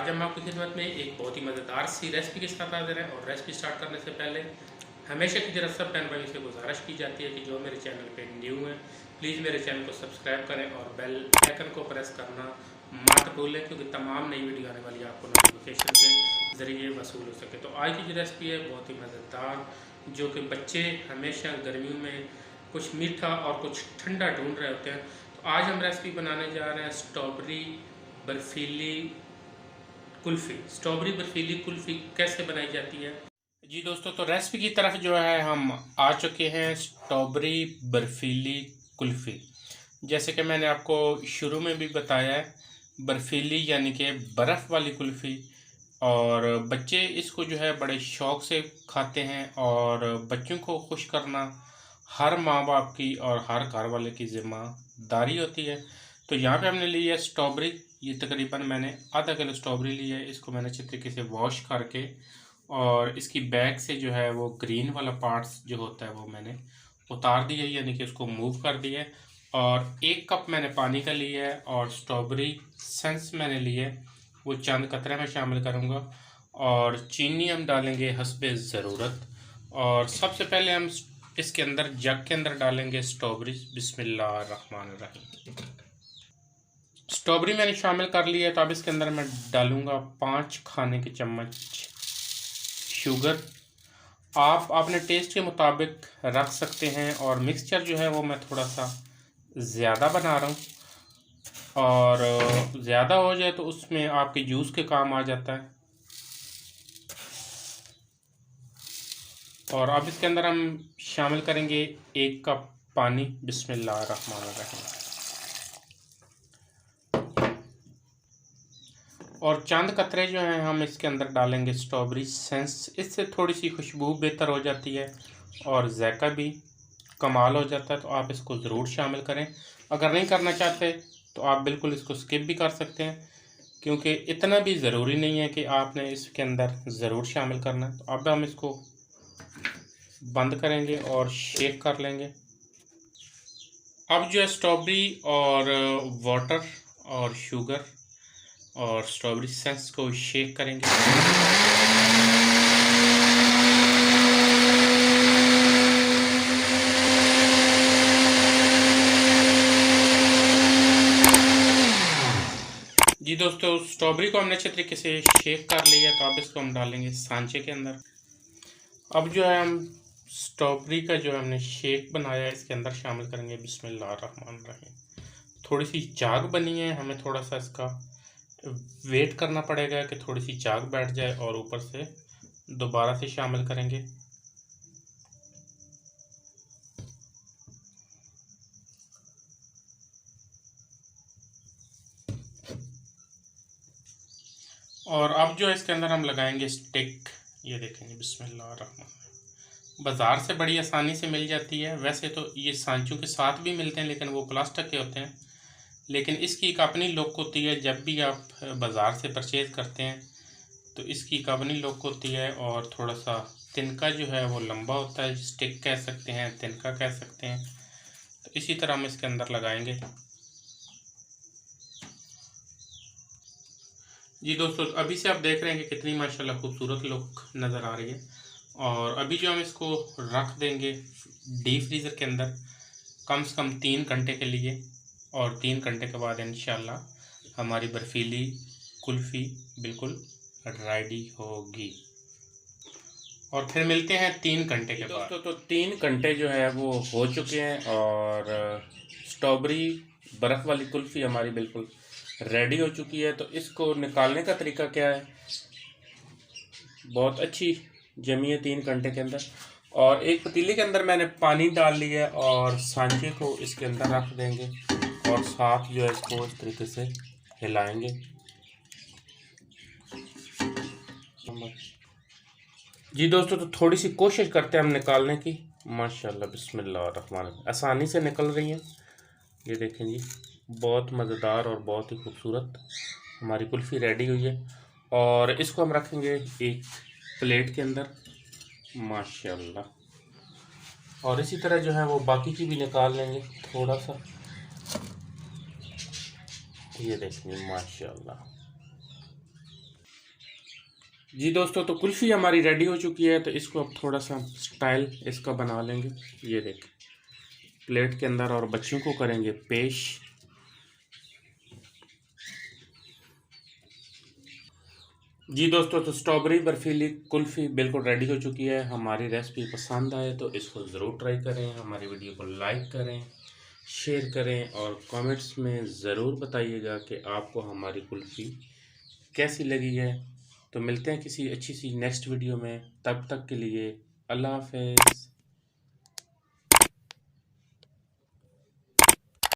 आज हम आपकी खिदमत में एक बहुत ही मज़ेदार सी रेसिपी के साथ हाजिर हैं। और रेसिपी स्टार्ट करने से पहले हमेशा की तरह सब बहन भाइयों से गुजारिश की जाती है कि जो मेरे चैनल पे न्यू है प्लीज़ मेरे चैनल को सब्सक्राइब करें और बेल आइकन को प्रेस करना मत भूलें, क्योंकि तमाम नई वीडियो आने वाली आपको नोटिफिकेशन के ज़रिए वसूल हो सके। तो आज की जो रेसिपी है बहुत ही मज़ेदार, जो कि बच्चे हमेशा गर्मियों में कुछ मीठा और कुछ ठंडा ढूंढ रहे होते हैं। तो आज हम रेसिपी बनाने जा रहे हैं स्ट्रॉबेरी बर्फीली कुल्फ़ी। स्ट्रॉबेरी बर्फीली कुल्फ़ी कैसे बनाई जाती है? जी दोस्तों, तो रेसिपी की तरफ जो है हम आ चुके हैं। स्ट्रॉबेरी बर्फीली कुल्फ़ी, जैसे कि मैंने आपको शुरू में भी बताया है, बर्फीली यानी कि बर्फ़ वाली कुल्फ़ी। और बच्चे इसको जो है बड़े शौक़ से खाते हैं। और बच्चों को खुश करना हर माँ बाप की और हर घर वाले की ज़िम्मेदारी होती है। तो यहाँ पे हमने ली है स्ट्रॉबेरी। ये तकरीबन मैंने आधा किलो स्ट्रॉबेरी ली है। इसको मैंने अच्छे तरीके से वॉश करके और इसकी बैग से जो है वो ग्रीन वाला पार्ट्स जो होता है वो मैंने उतार दिया है, यानी कि उसको मूव कर दिया है। और 1 कप मैंने पानी का लिया है और स्ट्रॉबेरी सेंस मैंने लिए, वो चंद कतरे में शामिल करूँगा। और चीनी हम डालेंगे हस्बे ज़रूरत। और सबसे पहले हम इसके अंदर जग के अंदर डालेंगे स्ट्रॉबेरी। बिस्मिल्लाहिर्रहमानिर्रहीम। स्ट्रॉबेरी मैंने शामिल कर लिया है, तो अब इसके अंदर मैं डालूँगा 5 खाने के चम्मच शुगर। आप अपने टेस्ट के मुताबिक रख सकते हैं। और मिक्सचर जो है वो मैं थोड़ा सा ज़्यादा बना रहा हूँ, और ज़्यादा हो जाए तो उसमें आपके जूस के काम आ जाता है। और अब इसके अंदर हम शामिल करेंगे 1 कप पानी। बिस्मिल्लाहिर्रहमानिर्रहीम। और चंद कतरे जो हैं हम इसके अंदर डालेंगे स्ट्रॉबेरी सेंस। इससे थोड़ी सी खुशबू बेहतर हो जाती है और जायका भी कमाल हो जाता है। तो आप इसको ज़रूर शामिल करें। अगर नहीं करना चाहते तो आप बिल्कुल इसको स्किप भी कर सकते हैं, क्योंकि इतना भी ज़रूरी नहीं है कि आपने इसके अंदर ज़रूर शामिल करना है। तो अब हम इसको बंद करेंगे और शेक कर लेंगे। अब जो है स्ट्रॉबेरी और वाटर और शुगर और स्ट्रॉबेरी सेंस को शेक करेंगे। जी दोस्तों, स्ट्रॉबेरी को हमने अच्छे तरीके से शेक कर लिया, तो अब इसको हम डालेंगे सांचे के अंदर। अब जो है हम स्ट्रॉबेरी का जो हमने शेक बनाया है इसके अंदर शामिल करेंगे। बिस्मिल्लाहिर्रहमानिर्रहीम। थोड़ी सी चाक बनी है, हमें थोड़ा सा इसका वेट करना पड़ेगा कि थोड़ी सी चाक बैठ जाए, और ऊपर से दोबारा से शामिल करेंगे। और अब जो है इसके अंदर हम लगाएंगे स्टिक। ये देखेंगे, बिस्मिल्लाहिर्रहमानिर्रहीम। बाज़ार से बड़ी आसानी से मिल जाती है। वैसे तो ये सांचों के साथ भी मिलते हैं, लेकिन वो प्लास्टिक के होते हैं। लेकिन इसकी एक अपनी लुक होती है। जब भी आप बाज़ार से परचेज़ करते हैं तो इसकी एक अपनी लुक होती है। और थोड़ा सा तिनका जो है वो लंबा होता है, स्टिक कह सकते हैं, तिनका कह सकते हैं। तो इसी तरह हम इसके अंदर लगाएंगे। जी दोस्तों, अभी से आप देख रहे हैं कि कितनी माशाल्लाह खूबसूरत लुक नज़र आ रही है। और अभी जो हम इसको रख देंगे डीप फ्रीज़र के अंदर कम से कम 3 घंटे के लिए। और 3 घंटे के बाद इंशाल्लाह हमारी बर्फीली कुल्फ़ी बिल्कुल रेडी होगी। और फिर मिलते हैं 3 घंटे के बाद। दोस्तों, तो 3 घंटे जो है वो हो चुके हैं और स्ट्रॉबेरी बर्फ़ वाली कुल्फ़ी हमारी बिल्कुल रेडी हो चुकी है। तो इसको निकालने का तरीका क्या है? बहुत अच्छी जमी है 3 घंटे के अंदर। और एक पतीले के अंदर मैंने पानी डाल लिया है और सांचे को इसके अंदर रख देंगे और साथ जो है इसको इस तरीके से हिलाएंगे। जी दोस्तों, तो थोड़ी सी कोशिश करते हैं हम निकालने की। माशाल्लाह बिस्मिल्लाहिर्रहमानिर्रहीम, आसानी से निकल रही हैं। ये देखें जी, बहुत मज़ेदार और बहुत ही खूबसूरत हमारी कुल्फ़ी रेडी हुई है। और इसको हम रखेंगे एक प्लेट के अंदर माशाल्लाह। और इसी तरह जो है वो बाकी की भी निकाल लेंगे थोड़ा सा। ये देखेंगे माशाल्लाह। जी दोस्तों, तो कुल्फ़ी हमारी रेडी हो चुकी है। तो इसको अब थोड़ा सा स्टाइल इसका बना लेंगे। ये देख, प्लेट के अंदर और बच्चों को करेंगे पेश। जी दोस्तों, तो स्ट्रॉबेरी बर्फीली कुल्फ़ी बिल्कुल रेडी हो चुकी है। हमारी रेसिपी पसंद आए तो इसको ज़रूर ट्राई करें, हमारी वीडियो को लाइक करें, शेयर करें और कमेंट्स में ज़रूर बताइएगा कि आपको हमारी कुल्फ़ी कैसी लगी है। तो मिलते हैं किसी अच्छी सी नेक्स्ट वीडियो में, तब तक के लिए अल्लाह हाफ़िज़।